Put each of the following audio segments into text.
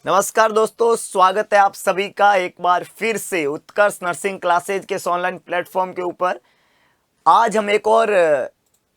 नमस्कार दोस्तों, स्वागत है आप सभी का एक बार फिर से उत्कर्ष नर्सिंग क्लासेज के इस ऑनलाइन प्लेटफॉर्म के ऊपर। आज हम एक और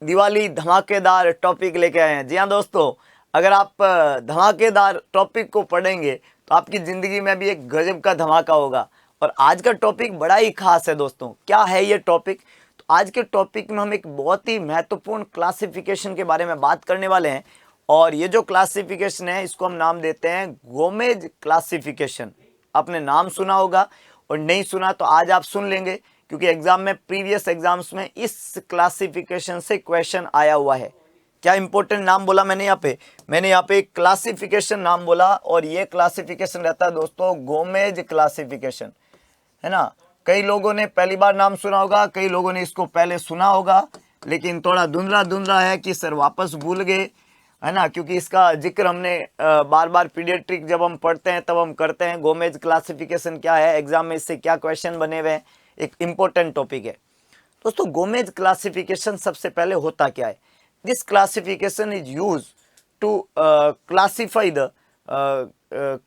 दिवाली धमाकेदार टॉपिक लेके आए हैं। जी हाँ दोस्तों, अगर आप धमाकेदार टॉपिक को पढ़ेंगे तो आपकी ज़िंदगी में भी एक गजब का धमाका होगा। और आज का टॉपिक बड़ा ही खास है दोस्तों। क्या है ये टॉपिक? तो आज के टॉपिक में हम एक बहुत ही महत्वपूर्ण क्लासिफिकेशन के बारे में बात करने वाले हैं। और ये जो क्लासिफिकेशन है इसको हम नाम देते हैं गोमेज क्लासिफिकेशन। आपने नाम सुना होगा और नहीं सुना तो आज आप सुन लेंगे, क्योंकि एग्जाम में प्रीवियस एग्जाम्स में इस क्लासिफिकेशन से क्वेश्चन आया हुआ है। क्या इंपॉर्टेंट नाम बोला मैंने यहाँ पे एक क्लासिफिकेशन नाम बोला, और ये क्लासिफिकेशन रहता है दोस्तों गोमेज क्लासिफिकेशन, है ना। कई लोगों ने पहली बार नाम सुना होगा, कई लोगों ने इसको पहले सुना होगा, लेकिन थोड़ा धुंधला धुंधला है कि सर वापस भूल गए, है ना, क्योंकि इसका जिक्र हमने बार बार पीडियाट्रिक जब हम पढ़ते हैं तब हम करते हैं। गोमेज क्लासिफिकेशन क्या है, एग्जाम में इससे क्या क्वेश्चन बने हुए हैं, एक इम्पोर्टेंट टॉपिक है दोस्तों। गोमेज क्लासिफिकेशन सबसे पहले होता क्या है? This classification is use to classify the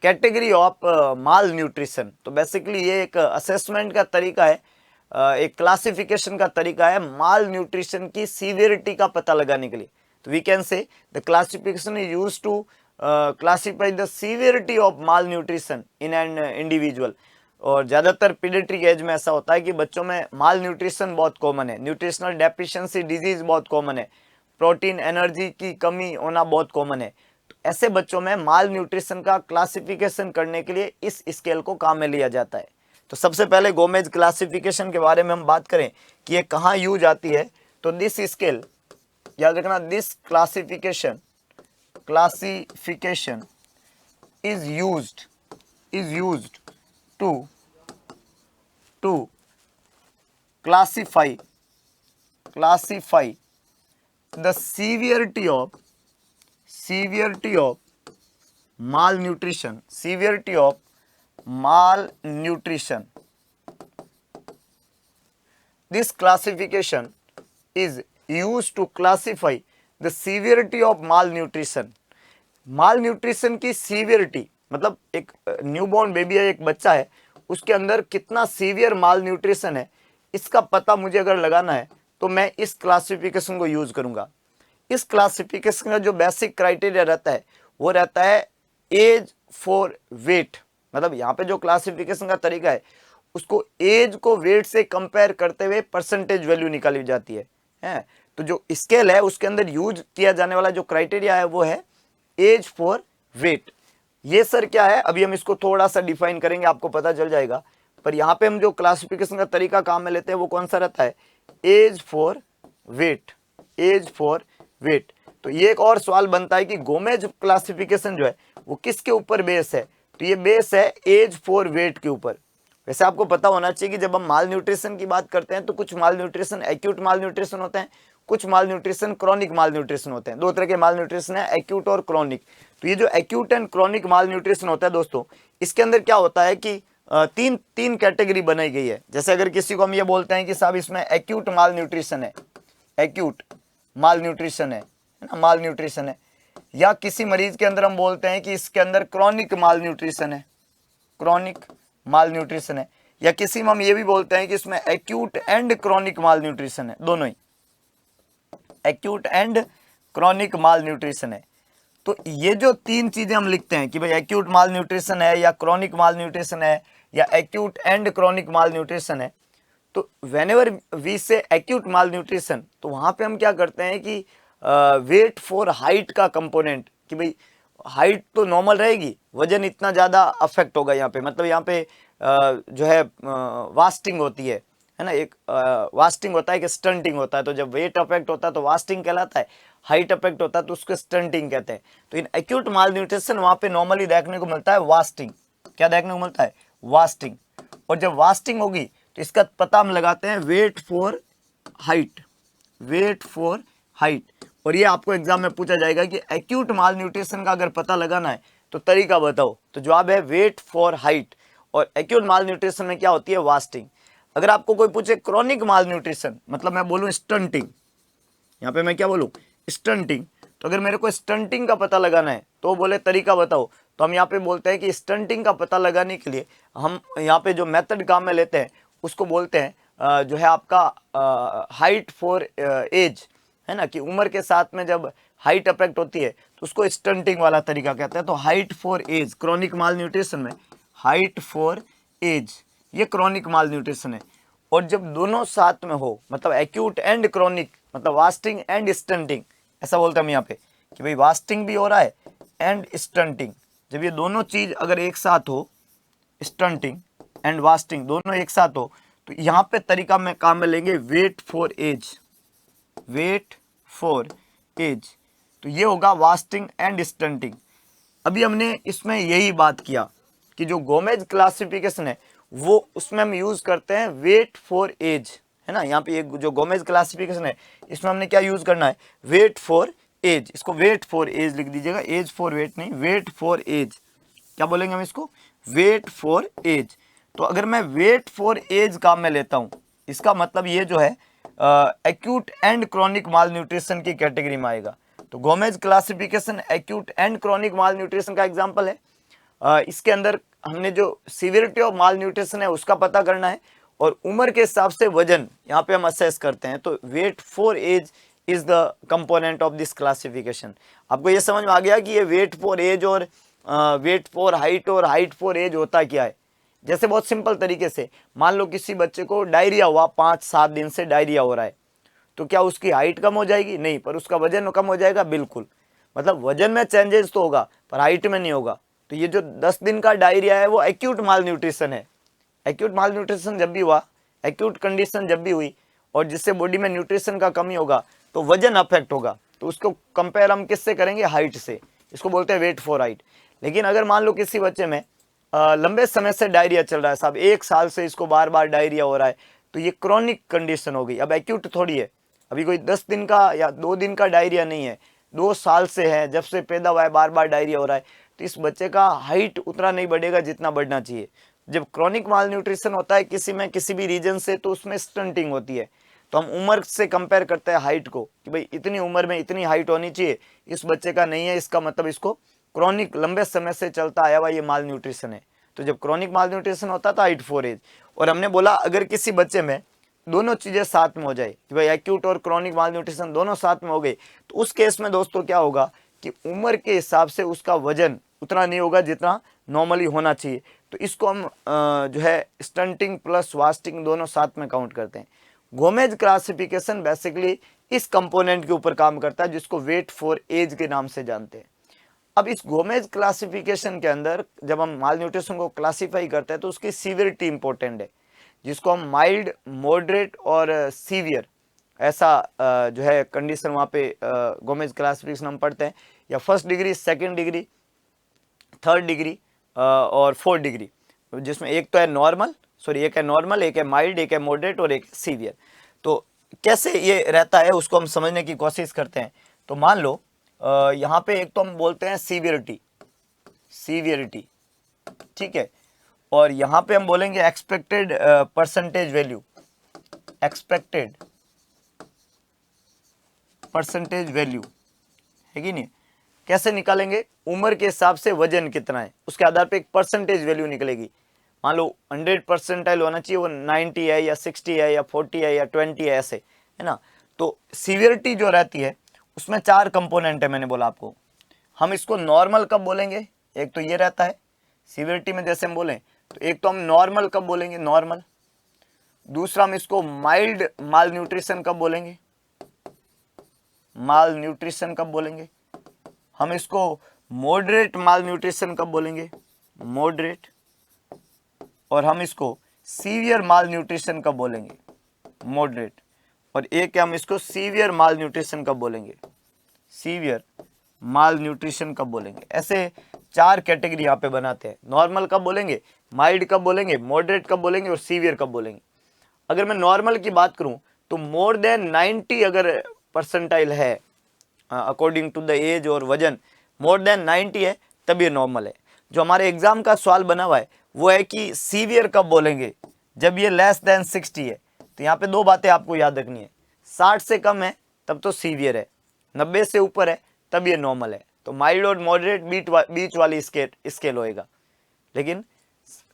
category of malnutrition. तो बेसिकली ये एक असेसमेंट का तरीका है, एक क्लासिफिकेशन का तरीका है माल न्यूट्रिशन की सीवियरिटी का पता लगाने के लिए। तो we can say the classification is use to classify the severity of malnutrition in an individual. और ज़्यादातर पीडियाट्रिक एज में ऐसा होता है कि बच्चों में माल न्यूट्रिशन बहुत कॉमन है, न्यूट्रिशनल डेफिशिएंसी डिजीज बहुत कॉमन है, प्रोटीन एनर्जी की कमी होना बहुत कॉमन है। तो ऐसे बच्चों में माल न्यूट्रिशन का क्लासिफिकेशन करने के लिए इस स्केल को काम में लिया जाता है। तो सबसे पहले गोमेज क्लासिफिकेशन के बारे में हम बात करें कि ये कहाँ यूज आती है, तो दिस स्केल, याद रखना, this classification is used to classify the severity of malnutrition. This classification is used to classify the severity of malnutrition. malnutrition की severity मतलब एक न्यूबॉर्न बेबी है, एक बच्चा है, उसके अंदर कितना सीवियर माल न्यूट्रिशन है, इसका पता मुझे अगर लगाना है तो मैं इस क्लासिफिकेशन को यूज करूंगा। इस क्लासिफिकेशन का जो बेसिक क्राइटेरिया रहता है वो रहता है एज फॉर वेट। मतलब यहाँ पे जो क्लासिफिकेशन का तरीका है उसको एज को वेट से कंपेयर करते हुए परसेंटेज वैल्यू निकाली जाती है। तो जो स्केल है उसके अंदर यूज किया जाने वाला जो क्राइटेरिया है वो है एज फॉर वेट। ये सर क्या है, अभी हम इसको थोड़ा सा डिफाइन करेंगे, आपको पता चल जाएगा। पर यहाँ पे हम जो क्लासिफिकेशन का तरीका काम में लेते हैं वो कौन सा रहता है, एज फॉर वेट। तो ये एक और सवाल बनता है कि गोमेज क्लासिफिकेशन जो है वो किसके ऊपर बेस है, तो ये बेस है एज फॉर वेट के ऊपर। वैसे आपको पता होना चाहिए कि जब हम माल न्यूट्रिशन की बात करते हैं तो कुछ माल न्यूट्रिशन एक्यूट माल न्यूट्रिशन होते हैं, कुछ माल न्यूट्रिशन क्रॉनिक माल न्यूट्रिशन होते हैं। दो तरह के माल न्यूट्रिशन है, एक्यूट और क्रॉनिक। तो ये जो acute and chronic mall nutrition होता है दोस्तों, इसके अंदर क्या होता है कि तीन कैटेगरी बनाई गई है। जैसे अगर किसी को हम ये बोलते हैं कि साहब इसमें एक्यूट माल न्यूट्रिशन है ना, माल न्यूट्रिशन है, या किसी मरीज के अंदर हम बोलते हैं कि इसके अंदर क्रॉनिक माल न्यूट्रिशन है, या किसी में हम ये भी बोलते हैं कि इसमें acute and chronic malnutrition है, दोनों ही acute and chronic malnutrition है। तो ये जो तीन चीजें हम लिखते हैं कि भाई एक्यूट माल न्यूट्रिशन है या क्रॉनिक माल न्यूट्रिशन है या acute and chronic malnutrition है, तो व्हेनेवर वी से एक्यूट माल न्यूट्रिशन, तो वहाँ पे हम क्या करते हैं कि वेट फॉर हाइट का कंपोनेंट, कि भाई हाइट तो नॉर्मल रहेगी, वजन इतना ज़्यादा अफेक्ट होगा यहाँ पे। मतलब यहाँ पे जो है वास्टिंग होती है ना, एक वास्टिंग होता है कि स्टंटिंग होता है। तो जब वेट अफेक्ट होता है तो वास्टिंग कहलाता है, हाइट अफेक्ट होता है तो उसको स्टंटिंग कहते हैं। तो इन एक्यूट माल न्यूट्रिशन वहाँ पे नॉर्मली देखने को मिलता है वास्टिंग। क्या देखने को मिलता है? वास्टिंग। और जब वास्टिंग होगी तो इसका पता हम लगाते हैं वेट फॉर हाइट। और ये आपको एग्जाम में पूछा जाएगा कि एक्यूट माल न्यूट्रिशन का अगर पता लगाना है तो तरीका बताओ, तो जवाब है वेट फॉर हाइट। और एक्यूट माल न्यूट्रिशन में क्या होती है? वास्टिंग। अगर आपको कोई पूछे क्रॉनिक माल न्यूट्रिशन, मतलब मैं बोलूँ स्टंटिंग, यहाँ पे मैं क्या बोलूँ? स्टंटिंग। तो अगर मेरे को स्टंटिंग का पता लगाना है तो बोले तरीका बताओ, तो हम यहाँ पे बोलते हैं कि स्टंटिंग का पता लगाने के लिए हम यहाँ पे जो मेथड काम में लेते हैं उसको बोलते हैं जो है आपका हाइट फॉर एज, है ना, कि उम्र के साथ में जब हाइट अफेक्ट होती है तो उसको स्टंटिंग वाला तरीका कहते हैं। तो height for age, chronic malnutrition में हाइट फॉर एज, ये क्रॉनिक माल न्यूट्रिशन है। और जब दोनों साथ में हो, मतलब एक्यूट एंड क्रॉनिक, मतलब वास्टिंग एंड स्टंटिंग, ऐसा बोलते हैं हम यहाँ पे कि भाई वास्टिंग भी हो रहा है एंड स्टंटिंग, जब ये दोनों चीज अगर एक साथ हो, स्टंटिंग एंड वास्टिंग दोनों एक साथ हो, तो यहाँ पे तरीका में काम में लेंगे weight for age, weight for age, तो ये होगा वास्टिंग एंड स्टंटिंग। अभी हमने इसमें यही बात किया कि जो गोमेज क्लासिफिकेशन है वो उसमें हम यूज करते हैं वेट फॉर एज, है ना। यहाँ पे ये जो गोमेज क्लासिफिकेशन है इसमें हमने क्या यूज करना है, वेट फॉर एज, इसको वेट फॉर एज लिख दीजिएगा, एज फॉर वेट नहीं, वेट फॉर एज। क्या बोलेंगे हम इसको, वेट फॉर एज। तो अगर मैं वेट फॉर एज काम में लेता हूँ, इसका मतलब ये जो है acute and chronic mall nutrition की कैटेगरी में आएगा। तो Gomez classification acute and chronic mall nutrition का एग्जाम्पल है। इसके अंदर हमने जो सीवियरिटी ऑफ माल न्यूट्रिशन है उसका पता करना है और उम्र के हिसाब से वजन यहाँ पे हम असेस करते हैं। तो weight for age is the component of this classification. आपको ये समझ में आ गया कि ये वेट फॉर एज और वेट फॉर हाइट और हाइट फॉर एज होता क्या है। जैसे बहुत सिंपल तरीके से मान लो किसी बच्चे को डायरिया हुआ, 5-7 दिन से डायरिया हो रहा है, तो क्या उसकी हाइट कम हो जाएगी? नहीं, पर उसका वजन कम हो जाएगा, बिल्कुल। मतलब वजन में चेंजेस तो होगा पर हाइट में नहीं होगा। तो ये जो 10 दिन का डायरिया है वो एक्यूट माल न्यूट्रिशन है। एक्यूट माल न्यूट्रिशन जब भी हुआ, एक्यूट कंडीशन जब भी हुई और जिससे बॉडी में न्यूट्रिशन का कमी होगा तो वजन अफेक्ट होगा, तो उसको कंपेयर हम किससे करेंगे, हाइट से। इसको बोलते हैं वेट फॉर हाइट। लेकिन अगर मान लो किसी बच्चे में लंबे समय से डायरिया चल रहा है, साहब 1 साल से इसको बार बार डायरिया हो रहा है, तो ये क्रॉनिक कंडीशन हो गई, अब एक्यूट थोड़ी है। अभी कोई 10 दिन का या 2 दिन का डायरिया नहीं है, 2 साल से है, जब से पैदा हुआ है बार बार डायरिया हो रहा है, तो इस बच्चे का हाइट उतना नहीं बढ़ेगा जितना बढ़ना चाहिए। जब क्रॉनिक माल न्यूट्रिशन होता है किसी में, किसी भी रीजन से, तो उसमें स्टंटिंग होती है। तो हम उम्र से कंपेयर करते हैं हाइट को कि भाई इतनी उम्र में इतनी हाइट होनी चाहिए, इस बच्चे का नहीं है, इसका मतलब इसको क्रॉनिक लंबे समय से चलता आया हुआ ये माल न्यूट्रिशन है। तो जब क्रॉनिक माल न्यूट्रिशन होता था हाइट फॉर एज। और हमने बोला अगर किसी बच्चे में दोनों चीजें साथ में हो जाए कि भाई एक्यूट और क्रॉनिक माल न्यूट्रिशन दोनों साथ में हो गई, तो उस केस में दोस्तों क्या होगा कि उम्र के हिसाब से उसका वजन उतना नहीं होगा जितना नॉर्मली होना चाहिए। तो इसको हम जो है स्टंटिंग प्लस वास्टिंग दोनों साथ में काउंट करते हैं। गोमेज क्लासिफिकेशन बेसिकली इस कंपोनेंट के ऊपर काम करता है जिसको वेट फॉर एज के नाम से जानते हैं। अब इस गोमेज क्लासिफिकेशन के अंदर जब हम माल न्यूट्रिशन को क्लासीफाई करते हैं तो उसकी सीवियरिटी इंपॉर्टेंट है, जिसको हम माइल्ड, मॉडरेट और सीवियर ऐसा जो है कंडीशन वहाँ पे गोमेज क्लासिफिकेशन हम पढ़ते हैं, या 1st degree, 2nd degree, 3rd degree और 4th डिग्री, जिसमें एक तो है नॉर्मल, एक है नॉर्मल, एक है माइल्ड, एक है मॉडरेट और एक सीवियर। तो कैसे ये रहता है उसको हम समझने की कोशिश करते हैं। तो मान लो यहाँ पे एक तो हम बोलते हैं सीवियरिटी, सीवियरिटी, ठीक है, और यहाँ पे हम बोलेंगे expected percentage value, expected percentage value, है कि नहीं। कैसे निकालेंगे, उम्र के हिसाब से वजन कितना है उसके आधार पे एक परसेंटेज वैल्यू निकलेगी। मान लो 100 परसेंटाइल होना चाहिए, वो 90 है या 60 है या 40 है या 20 है, ऐसे, है ना। तो सीवियरिटी जो रहती है उसमें 4 कंपोनेंट है, मैंने बोला आपको। हम इसको नॉर्मल कब बोलेंगे, एक तो ये रहता है सीवियरिटी में, जैसे हम बोलें तो एक तो हम नॉर्मल कब बोलेंगे, नॉर्मल। दूसरा हम इसको माइल्ड माल न्यूट्रिशन कब बोलेंगे, माल न्यूट्रिशन कब बोलेंगे। हम इसको मॉडरेट माल न्यूट्रिशन कब बोलेंगे, मॉडरेट। और हम इसको सीवियर माल न्यूट्रिशन कब बोलेंगे, मॉडरेट। और एक हम इसको सीवियर माल न्यूट्रिशन कब बोलेंगे, सीवियर माल न्यूट्रिशन कब बोलेंगे। ऐसे 4 कैटेगरी यहाँ पे बनाते हैं। नॉर्मल कब बोलेंगे, माइल्ड कब बोलेंगे, मॉडरेट कब बोलेंगे और सीवियर कब बोलेंगे। अगर मैं नॉर्मल की बात करूं तो मोर देन 90 अगर परसेंटाइल है अकॉर्डिंग टू द एज और वजन, मोर देन 90 है तब ये नॉर्मल है। जो हमारे एग्जाम का सवाल बना हुआ है वो है कि सीवियर कब बोलेंगे, जब ये लेस देन 60 है। तो यहाँ पे 2 बातें आपको याद रखनी है, 60 से कम है तब तो सीवियर है, 90 से ऊपर है तब ये नॉर्मल है। तो माइल्ड और मॉडरेट बीच वाली स्केल होएगा, लेकिन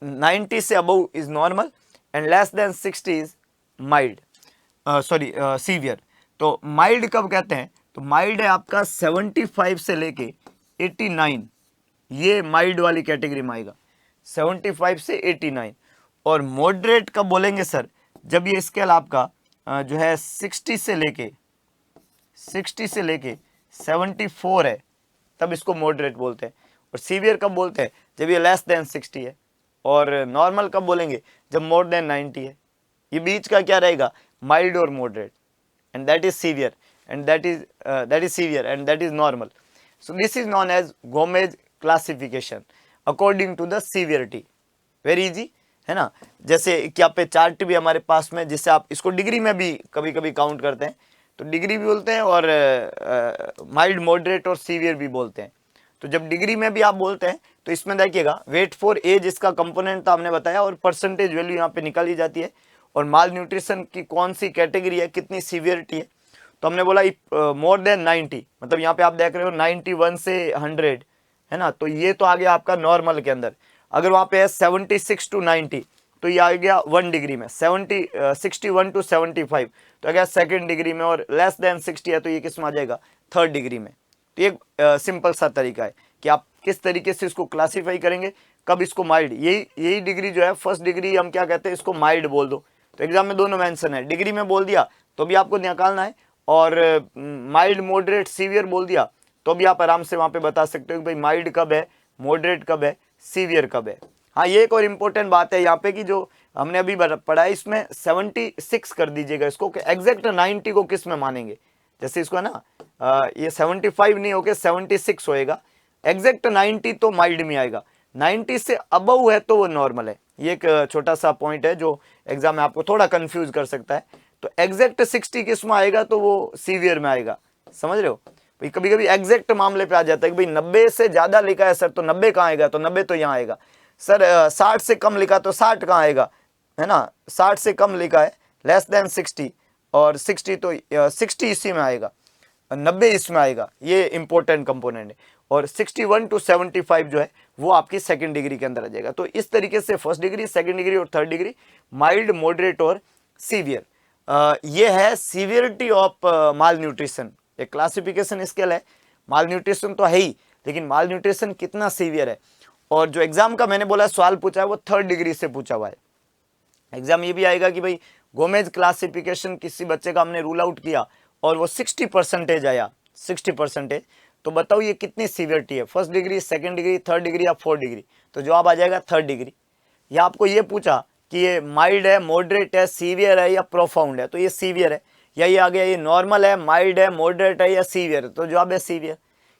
90 से above is normal and less than 60 is mild, sorry severe. तो माइल्ड कब कहते हैं, तो माइल्ड है आपका 75 से लेके 89, ये माइल्ड वाली कैटेगरी में आएगा 75 से 89। और मॉडरेट कब बोलेंगे सर, जब ये स्केल आपका जो है 60 से लेके 74 है, तब इसको मॉडरेट बोलते हैं। और सीवियर कब बोलते हैं, जब ये लेस देन 60 है। और नॉर्मल कब बोलेंगे, जब मोर देन 90 है। ये बीच का क्या रहेगा, माइल्ड और moderate, and that is severe and that is severe and that is normal. So this is known as Gomez classification according to the severity. Very easy है ना। जैसे क्या पे चार्ट भी हमारे पास में, जिससे आप इसको डिग्री में भी कभी कभी काउंट करते हैं, तो डिग्री भी बोलते हैं और माइल्ड मॉडरेट और सीवियर भी बोलते हैं। तो जब डिग्री में भी आप बोलते हैं तो इसमें देखिएगा वेट फॉर एज इसका कंपोनेंट था हमने बताया, और परसेंटेज वैल्यू यहाँ पे निकाली जाती है, और माल न्यूट्रिशन की कौन सी कैटेगरी है, कितनी सीवियरिटी है। तो हमने बोला मोर देन 90, मतलब यहाँ पे आप देख रहे हो 91 से 100 है ना, तो ये तो आ गया आपका नॉर्मल के अंदर। अगर वहाँ पे है 76 टू 90 तो ये आ गया 1 डिग्री में, 61 टू 75 तो आ गया 2nd डिग्री में, और लेस देन 60 है तो ये किस में आ जाएगा, 3rd डिग्री में। तो एक सिंपल सा तरीका है कि आप किस तरीके से इसको क्लासीफाई करेंगे, कब इसको माइल्ड, यही डिग्री जो है 1st डिग्री हम क्या कहते हैं, इसको माइल्ड बोल दो। तो एग्जाम में दोनों मेंशन है, डिग्री में बोल दिया तो भी आपको निकालना है, और माइल्ड मॉडरेट सीवियर बोल दिया तो भी आप आराम से वहाँ पे बता सकते हो कि भाई माइल्ड कब है, मॉडरेट कब है, सीवियर कब है। हाँ, ये एक और इम्पोर्टेंट बात है यहाँ पे कि जो हमने अभी पढ़ा है इसमें 76 कर दीजिएगा इसको, कि एग्जैक्ट 90 को किस में मानेंगे। जैसे इसको है ना ये 75 नहीं होके 76 होएगा, एग्जैक्ट 90 तो माइल्ड में आएगा, 90 से अबव है तो वो नॉर्मल है। ये एक छोटा सा पॉइंट है जो एग्जाम में आपको थोड़ा कंफ्यूज कर सकता है। तो एग्जैक्ट 60 किस में आएगा, तो वो सीवियर में आएगा, समझ रहे हो भाई। कभी कभी एग्जैक्ट मामले पे आ जाता है कि भाई 90 से ज्यादा लिखा है सर, तो 90 कहाँ आएगा, तो 90 तो यहाँ आएगा सर। 60 से कम लिखा तो 60 कहाँ आएगा, है ना, 60 से कम लिखा है लेस देन 60, और 60 तो 60 इसी में आएगा, 90 इसमें आएगा। ये इंपॉर्टेंट कंपोनेंट है। और 61 टू 75 जो है वो आपकी 2nd डिग्री के अंदर आ जाएगा। तो इस तरीके से 1st डिग्री, 2nd डिग्री और 3rd डिग्री, माइल्ड, मॉडरेट और सीवियर। ये है सीवियरिटी ऑफ माल न्यूट्रिशन। एक क्लासिफिकेशन स्केल है, माल न्यूट्रिशन तो है ही, लेकिन माल न्यूट्रिशन कितना सीवियर है। और जो एग्जाम का मैंने बोला सवाल पूछा है वो 3rd डिग्री से पूछा हुआ है। एग्जाम ये भी आएगा कि भाई गोमेज क्लासिफिकेशन किसी बच्चे का हमने रूल आउट किया और वो 60% आया, 60%, तो बताओ ये कितनी सीवियरिटी है, 1st degree, 2nd degree, 3rd degree या 4th डिग्री। तो जवाब आ जाएगा 3rd डिग्री। या आपको ये पूछा कि ये माइल्ड है, मॉडरेट है, सीवियर है या प्रोफाउंड है, तो ये सीवियर है। या ये आ गया ये नॉर्मल है, माइल्ड है, मॉडरेट है या सीवियर है, तो जवाब है सीवियर,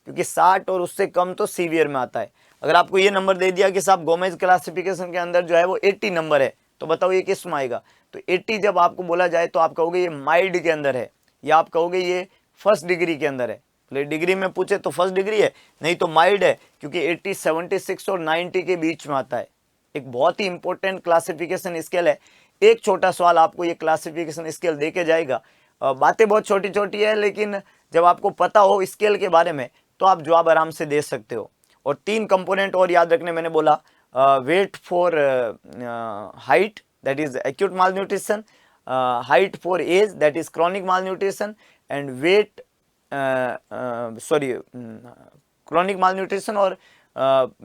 क्योंकि 60 और उससे कम तो सीवियर में आता है। अगर आपको ये नंबर दे दिया कि साहब गोमेज क्लासिफिकेशन के अंदर जो है वो 80 नंबर है, तो बताओ ये किस में आएगा। तो 80 जब आपको बोला जाए तो आप कहोगे ये माइल्ड के अंदर है, या आप कहोगे ये 1st डिग्री के अंदर है। डिग्री में पूछे तो 1st डिग्री है, नहीं तो माइल्ड है, क्योंकि 80, 76 और 90 के बीच में आता है। एक बहुत ही इंपॉर्टेंट क्लासिफिकेशन स्केल है। एक छोटा सवाल आपको ये क्लासिफिकेशन स्केल दे के जाएगा। बातें बहुत छोटी छोटी है, लेकिन जब आपको पता हो स्केल के बारे में तो आप जवाब आराम से दे सकते हो। और 3 कंपोनेंट और याद रखने, मैंने बोला weight for height that is acute malnutrition, height for age that is chronic malnutrition, and weight chronic malnutrition और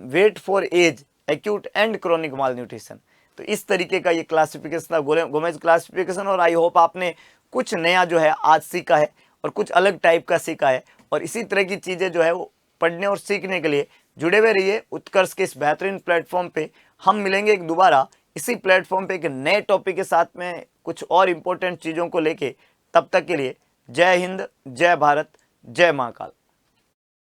weight for age acute and chronic malnutrition. तो इस तरीके का ये क्लासिफिकेशन था, गोमेज क्लासिफिकेशन। और I hope आपने कुछ नया जो है आज सीखा है और कुछ अलग टाइप का सीखा है। और इसी तरह की चीज़ें जो है वो पढ़ने और सीखने के लिए जुड़े हुए रहिए उत्कर्ष के इस बेहतरीन प्लेटफॉर्म पे। हम मिलेंगे एक दोबारा इसी प्लेटफॉर्म पे एक नए टॉपिक के साथ में कुछ और इम्पोर्टेंट चीज़ों को लेके। तब तक के लिए जय हिंद, जय भारत, जय महाकाल।